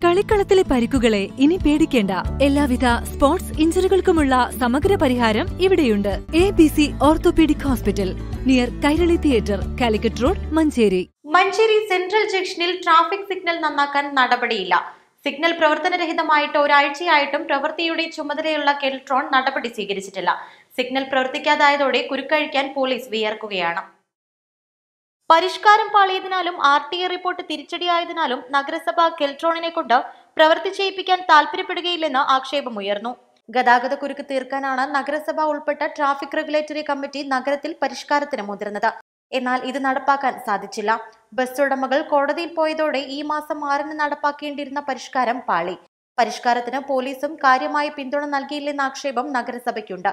കളിക്കളത്തിലെ പരിക്കുകളെ ഇനി പേടിക്കേണ്ട. എല്ലാവിധ സ്പോർട്സ് ഇഞ്ചുറികൾക്കുമുള്ള സമഗ്ര പരിഹാരം ഇവിടെയുണ്ട്. ABC orthopaedic hospital, near Kairali theatre, Calicut road, Manjeri. Manjeri central ജംഗ്ഷനിൽ ട്രാഫിക് സിഗ്നൽ നന്നാക്കാൻ നടപടിയില്ല. സിഗ്നൽ പ്രവർത്തനരഹിതമായിട്ട് ഒരാഴ്ചയായിട്ടും പ്രവൃത്തിയുടെ ചുമതലയുള്ള കെൽട്രോൺ നടപടി സ്വീകരിച്ചിട്ടില്ല. സിഗ്നൽ പ്രവർത്തിക്കാതായതോടെ കുരുക്കഴിക്കാൻ പോലീസ് വിയർക്കുകയാണ്. പരിഷ്കാരം പാളിയതിനാലും RTA റിപ്പോർട്ട് തിരിച്ചടിയായതിനാലും നഗരസഭ കെൽട്രോണിനെ കൊണ്ട് പ്രവൃത്തി ചെയ്യിപ്പിക്കാൻ താൽപര്യപ്പെടുകയില്ലെന്ന് ആക്ഷേപമുയർന്നു. ഗതാഗത കുരുക്ക് തീർക്കാനാണ് നഗരസഭ ഉൾപ്പെട്ട ട്രാഫിക് റെഗുലേറ്ററി കമ്മിറ്റി നഗരത്തിൽ പരിഷ്കാരത്തിന് മുതിർന്നത്. എന്നാൽ ഇത് നടപ്പാക്കാൻ സാധിച്ചില്ല. ബസ് ഉടമകൾ കോടതിയിൽ പോയതോടെ ഈ മാസം 6-ന് നടപ്പാക്കേണ്ടിയിരുന്ന പരിഷ്കാരം പാളി. പരിഷ്കാരത്തിന് പോലീസും കാര്യമായ പിന്തുണ നൽകിയില്ലെന്ന ആക്ഷേപം നഗരസഭയ്ക്കുണ്ട്.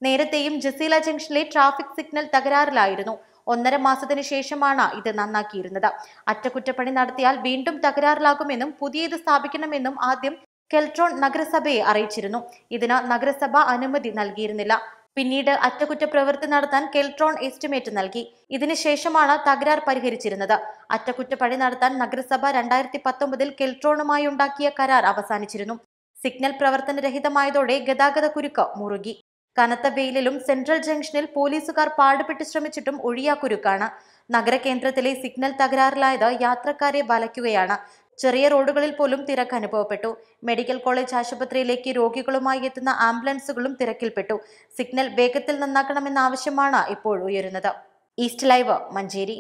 നേരത്തെയും ജസീല ജംഗ്ഷനിലെ ട്രാഫിക് സിഗ്നൽ തകരാറിലായിരുന്നു. 1.5 മാസത്തിന് ശേഷമാണ് ഇത് നന്നാക്കിയിരുന്നത്. അറ്റകുറ്റപ്പണി നടത്തിയാൽ വീണ്ടും തകരാറിലാകുമെന്നും പുതിയത് സ്ഥാപിക്കണമെന്നും ആദ്യം കെൽട്രോൺ നഗരസഭയെ അറിയിച്ചിരുന്നു. ഇതിന് നഗരസഭ അനുമതി നൽകിയിരുന്നില്ല. പിന്നീട് അറ്റകുറ്റപ്രവൃത്തി നടത്താൻ കെൽട്രോൺ എസ്റ്റിമേറ്റ് നൽകി. ഇതിനുശേഷമാണ് തകരാർ പരിഹരിച്ചിരുന്നത്. അറ്റകുറ്റപ്പണി നടത്താൻ നഗരസഭ 2019-ൽ കെൽട്രോണുമായി ഉണ്ടാക്കിയ കരാർ അവസാനിച്ചിരുന്നു. സിഗ്നൽ പ്രവർത്തനരഹിതമായതോടെ ഗതാഗത കുരുക്ക് മുറുകി. കനത്ത വെയിലിലും സെൻട്രൽ ജംഗ്ഷനിൽ പോലീസുകാർ പാടുപെട്ട് ശ്രമിച്ചിട്ടും ഒഴിയാക്കുരുക്കാണ്. നഗരകേന്ദ്രത്തിലെ സിഗ്നൽ തകരാറിലായത് യാത്രക്കാരെ വലയ്ക്കുകയാണ്. ചെറിയ റോഡുകളിൽ പോലും തിരക്ക് അനുഭവപ്പെട്ടു. മെഡിക്കൽ കോളേജ് ആശുപത്രിയിലേക്ക് രോഗികളുമായി എത്തുന്ന ആംബുലൻസുകളും തിരക്കിൽപ്പെട്ടു. സിഗ്നൽ വേഗത്തിൽ നന്നാക്കണമെന്ന ആവശ്യമാണ് ഇപ്പോൾ ഉയരുന്നത്. East live, Manjeri.